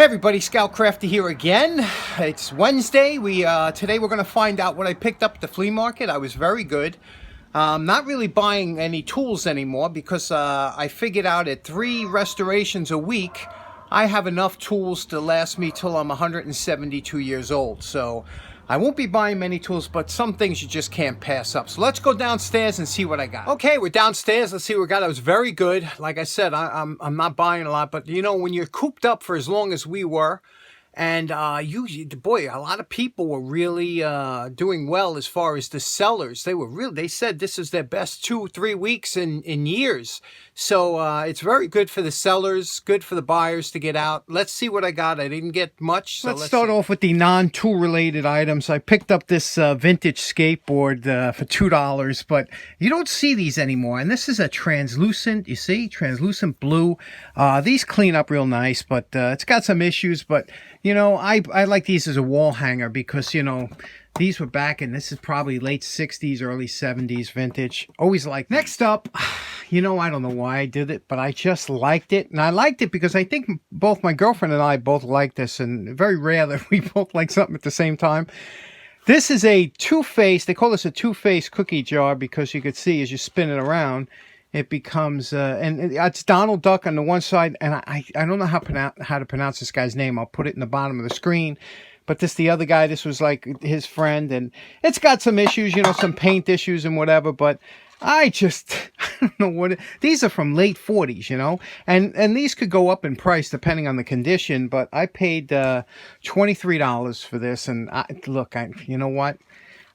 everybody, Scoutcrafter here again. It's Wednesday. Today we're going to find out what I picked up at the flea market. I was very good. Not really buying any tools anymore because I figured out at 3 restorations a week, I have enough tools to last me till I'm 172 years old. So I won't be buying many tools, but some things you just can't pass up. So let's go downstairs and see what I got. Okay, we're downstairs. Let's see what we got. I was very good. Like I said, I'm not buying a lot, but you know, when you're cooped up for as long as we were, and boy, a lot of people were really doing well as far as the sellers. They said this is their best 2-3 weeks in years. So it's very good for the sellers, good for the buyers to get out. Let's see what I got. I didn't get much. So let's start off with the non-tool related items. I picked up this vintage skateboard for $2, but you don't see these anymore. And this is a translucent, you see, translucent blue. These clean up real nice, but it's got some issues. But you know, I like these as a wall hanger because, you know, these were back in, this is probably late 60s, early 70s vintage. Always like. Next up, you know, I don't know why I did it, but I just liked it. And I liked it because I think both my girlfriend and I both like this, and very rare that we both like something at the same time. This is a two-face, they call this a two-face cookie jar because you could see as you spin it around, it becomes, and it's Donald Duck on the one side, and I don't know how to pronounce this guy's name. I'll put it in the bottom of the screen. But the other guy, this was like his friend, and it's got some issues, you know, some paint issues and whatever, but I don't know what, these are from late 40s, you know, and these could go up in price depending on the condition, but I paid $23 for this, and you know what,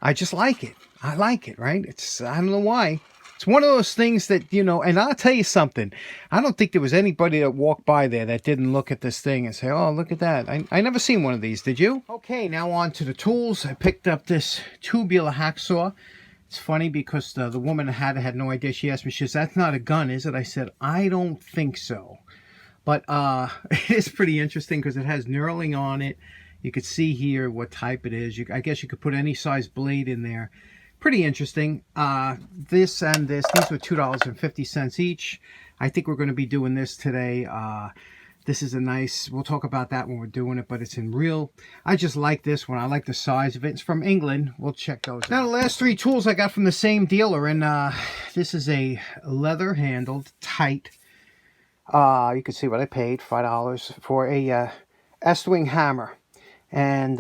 I just like it. I like it, right? I don't know why. It's one of those things that, you know, and I'll tell you something. I don't think there was anybody that walked by there that didn't look at this thing and say, oh, look at that. I never seen one of these. Did you? Okay, now on to the tools. I picked up this Tubular hacksaw. It's funny because the woman that had no idea. She asked me, she says, that's not a gun, is it? I said, I don't think so. But it is pretty interesting because it has knurling on it. You could see here what type it is. I guess you could put any size blade in there. Pretty interesting. This and this, these were $2.50 each. I think we're going to be doing this today. This is a nice, we'll talk about that when we're doing it, but it's in real. I just like this one. I like the size of it. It's from England. We'll check those out. Now, the last 3 tools I got from the same dealer, and this is a leather-handled, tight, you can see what I paid, $5 for a S-wing hammer. And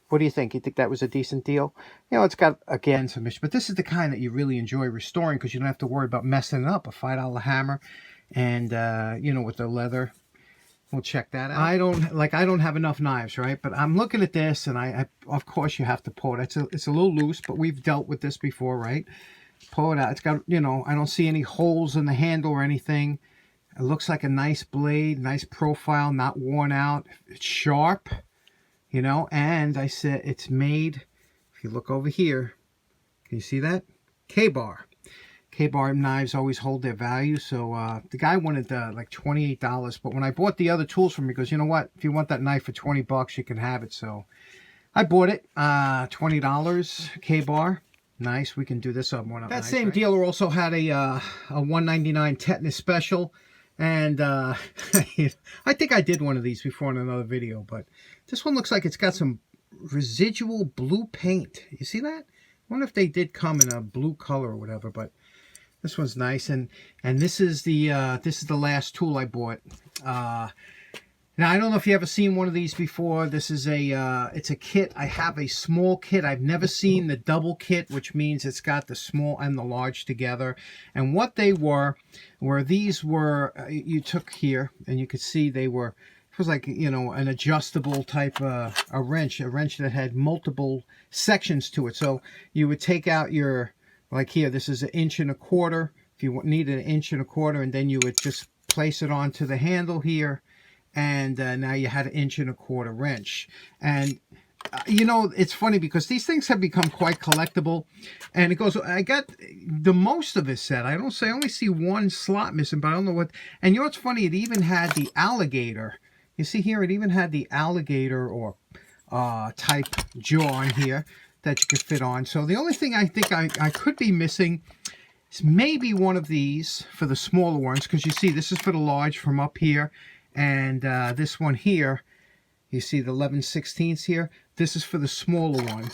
what do you think? You think that was a decent deal? You know, it's got, again, some issues, but this is the kind that you really enjoy restoring because you don't have to worry about messing it up. A $5 hammer, and, you know, with the leather. We'll check that out. I don't have enough knives, right? But I'm looking at this, and I of course, you have to pull it. It's a little loose, but we've dealt with this before, right? Pull it out. It's got, you know, I don't see any holes in the handle or anything. It looks like a nice blade, nice profile, not worn out. It's sharp. You know, and I said it's made, if you look over here, can you see that? K-bar. K-bar knives always hold their value. So the guy wanted like $28. But when I bought the other tools from him, he goes, you know what? If you want that knife for 20 bucks, you can have it. So I bought it. $20 K-bar. Nice. We can do this up one up. That nice, same dealer also had a $1.99 tetanus special. And I think I did one of these before in another video, but this one looks like it's got some residual blue paint. You see that? I wonder if they did come in a blue color or whatever, but this one's nice. And this is the last tool I bought. Now, I don't know if you ever seen one of these before. This is it's a kit. I have a small kit. I've never seen the double kit, which means it's got the small and the large together. And what they were these were, you took here, and you could see they were, it was like, you know, an adjustable type, a wrench that had multiple sections to it. So you would take out your, like here, this is 1 1/4 inches. If you needed 1 1/4 inches, and then you would just place it onto the handle here. And now you had 1 1/4 inch wrench. And you know, it's funny because these things have become quite collectible. And it goes, I got the most of this set. I only see one slot missing, but I don't know what. And you know what's funny? It even had the alligator. You see here, it even had the alligator or type jaw on here that you could fit on. So the only thing I think I could be missing is maybe one of these for the smaller ones, because you see this is for the large from up here. And this one here, you see the 11/16 here, this is for the smaller one.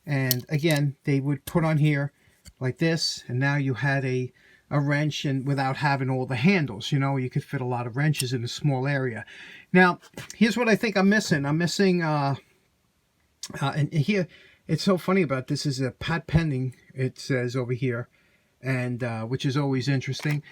And again, they would put on here like this, and now you had a wrench, and without having all the handles, you know, you could fit a lot of wrenches in a small area. Now, here's what I think I'm missing. I'm missing, and here, it's so funny about this is a patent pending, it says over here, and which is always interesting.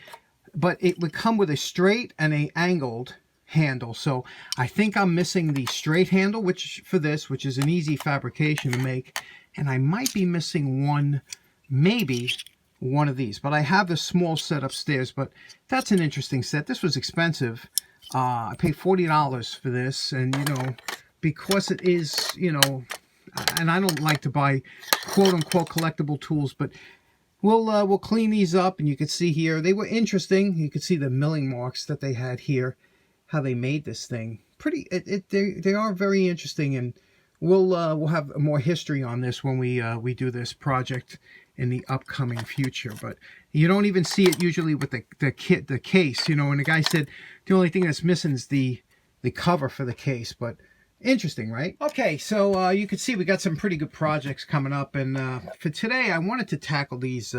But it would come with a straight and a angled handle. So I think I'm missing the straight handle, which for this, which is an easy fabrication to make, and I might be missing one, maybe one of these. But I have the small set upstairs, but that's an interesting set. This was expensive. I paid $40 for this, and you know, because it is, you know, and I don't like to buy quote-unquote collectible tools, but we'll clean these up, and you can see here they were interesting. You can see the milling marks that they had here, how they made this thing. Pretty, they are very interesting, and we'll have more history on this when we do this project in the upcoming future. But you don't even see it usually with the case, you know. And the guy said the only thing that's missing is the cover for the case. But interesting, right? Okay, so you can see we got some pretty good projects coming up, and for today I wanted to tackle these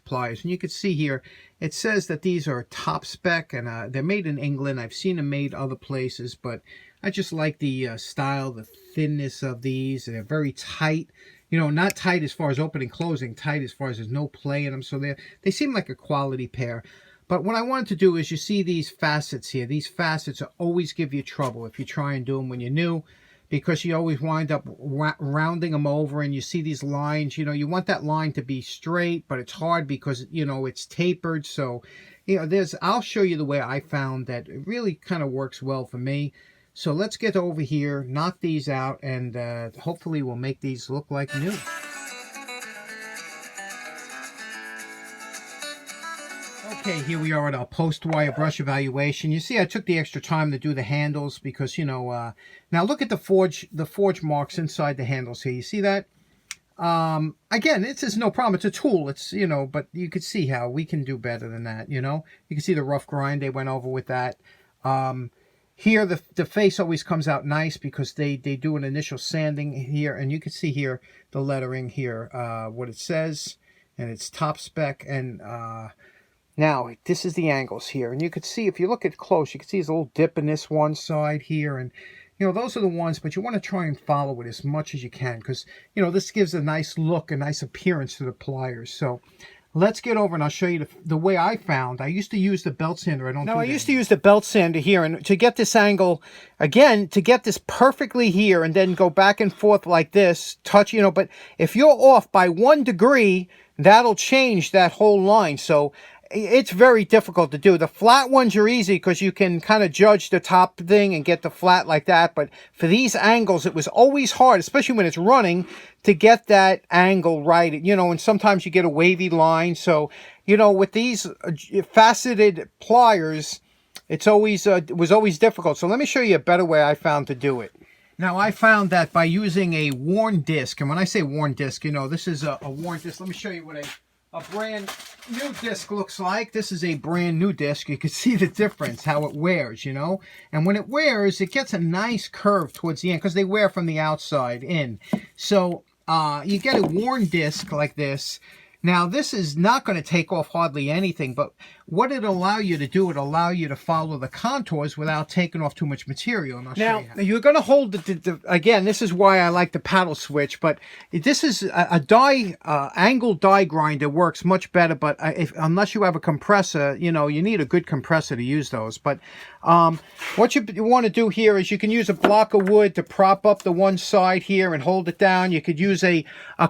pliers. And you can see here it says that these are Topspec, and they're made in England. I've seen them made other places, but I just like the style, the thinness of these. They're very tight. You know, not tight as far as opening, closing, tight as far as there's no play in them. So they seem like a quality pair. But what I wanted to do is, you see these facets here. These facets always give you trouble if you try and do them when you're new, because you always wind up rounding them over, and you see these lines. You know, you want that line to be straight, but it's hard because, you know, it's tapered. So, you know, I'll show you the way I found that it really kind of works well for me. So let's get over here, knock these out, and hopefully we'll make these look like new. Okay, here we are at our post-wire brush evaluation. You see I took the extra time to do the handles because, you know, now look at the forge marks inside the handles here. You see that? Again, this is no problem. It's a tool. It's, you know, but you can see how we can do better than that, you know. You can see the rough grind they went over with that. Here, the face always comes out nice because they do an initial sanding here. And you can see here the lettering here, what it says. And it's Topspec. And now, this is the angles here. And you can see, if you look at close, you can see there's a little dip in this one side here. And, you know, those are the ones, but you want to try and follow it as much as you can. Because, you know, this gives a nice look, a nice appearance to the pliers. So let's get over and I'll show you the way I found. I used to use the belt sander. I used to use the belt sander here, and to get this angle, again, to get this perfectly here and then go back and forth like this, touch, you know, but if you're off by 1 degree, that'll change that whole line. So it's very difficult to do. The flat ones are easy because you can kind of judge the top thing and get the flat like that. But for these angles, it was always hard, especially when it's running, to get that angle right. You know, and sometimes you get a wavy line. So, you know, with these faceted pliers, it's always it was always difficult. So let me show you a better way I found to do it. Now, I found that by using a worn disc, and when I say worn disc, you know, this is a worn disc. Let me show you what a brand new disc looks like. This is a brand new disc. You can see the difference, how it wears, you know. And when it wears, it gets a nice curve towards the end because they wear from the outside in. So you get a worn disc like this. Now, this is not going to take off hardly anything, but what it'll allow you to do, it'll allow you to follow the contours without taking off too much material. And I'll show you how. You're going to hold again, this is why I like the paddle switch, but this is a angled die grinder works much better, but unless you have a compressor, you know, you need a good compressor to use those. But what you want to do here is you can use a block of wood to prop up the one side here and hold it down. You could use a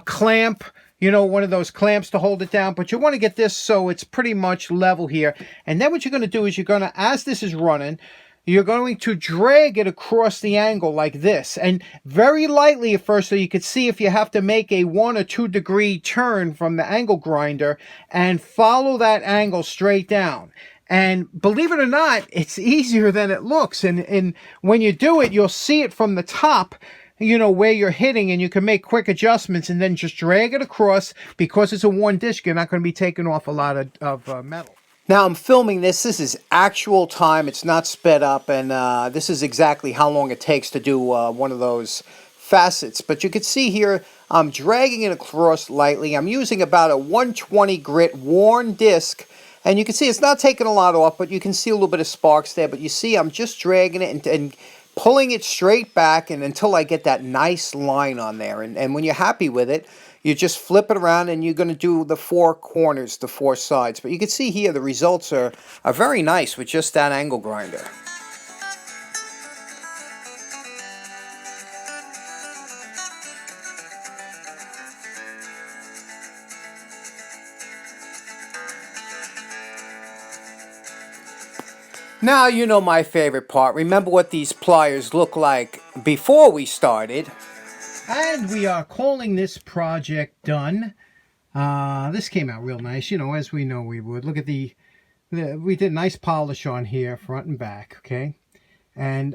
clamp, you know, one of those clamps to hold it down, but you want to get this so it's pretty much level here. And then what you're going to do is you're going to, as this is running, you're going to drag it across the angle like this, and very lightly at first, so you can see if you have to make a 1 or 2 degree turn from the angle grinder, and follow that angle straight down. And believe it or not, it's easier than it looks. And when you do it, you'll see it from the top, you know, where you're hitting, and you can make quick adjustments and then just drag it across. Because it's a worn disc, you're not going to be taking off a lot of metal. Now I'm filming this. This is actual time. It's not sped up, and this is exactly how long it takes to do one of those facets. But you can see here, I'm dragging it across lightly. I'm using about a 120 grit worn disc, and you can see it's not taking a lot off, but you can see a little bit of sparks there. But you see I'm just dragging it and pulling it straight back and until I get that nice line on there. And when you're happy with it, you just flip it around and you're going to do the four corners, the four sides. But you can see here the results are very nice with just that angle grinder. Now you know my favorite part. Remember what these pliers look like before we started. And we are calling this project done. This came out real nice, you know, as we know we would. Look at we did nice polish on here, front and back, okay? And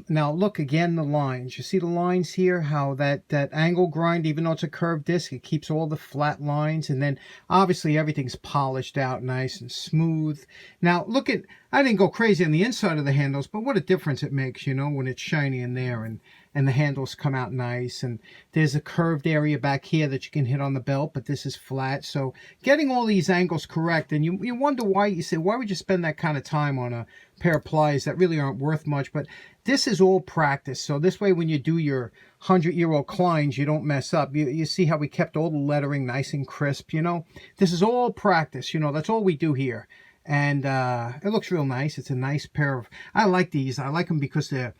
now look again, the lines. You see the lines here, how that angle grind, even though it's a curved disc, it keeps all the flat lines. And then obviously everything's polished out nice and smooth. Now look at, I didn't go crazy on the inside of the handles, but what a difference it makes, you know, when it's shiny in there and the handles come out nice. And there's a curved area back here that you can hit on the belt, but this is flat. So getting all these angles correct, and you wonder why, you say, why would you spend that kind of time on a pair of pliers that really aren't worth much? But this is all practice. So this way, when you do your 100-year-old Kleins, you don't mess up. You see how we kept all the lettering nice and crisp, you know? This is all practice, you know, that's all we do here. And it looks real nice. It's a nice pair of, I like these. I like them because they're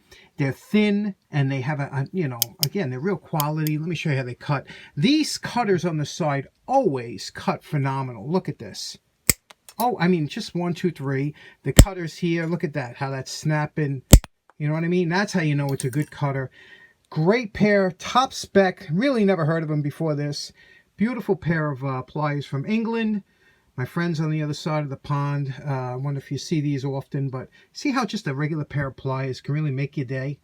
thin and they have a, you know, again, they're real quality. Let me show you how they cut. These cutters on the side always cut phenomenal. Look at this. Oh, I mean, just 1, 2, 3. The cutters here, look at that, how that's snapping. You know what I mean? That's how you know it's a good cutter. Great pair, Topspec. Really never heard of them before this. Beautiful pair of pliers from England. My friends on the other side of the pond. I wonder if you see these often, but see how just a regular pair of pliers can really make your day.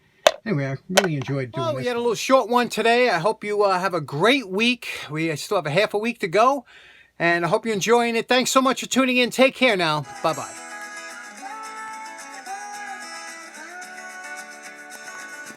Anyway, I really enjoyed doing this. We had a little short one today. I hope you have a great week. We still have a half a week to go, and I hope you're enjoying it. Thanks so much for tuning in. Take care now. Bye-bye.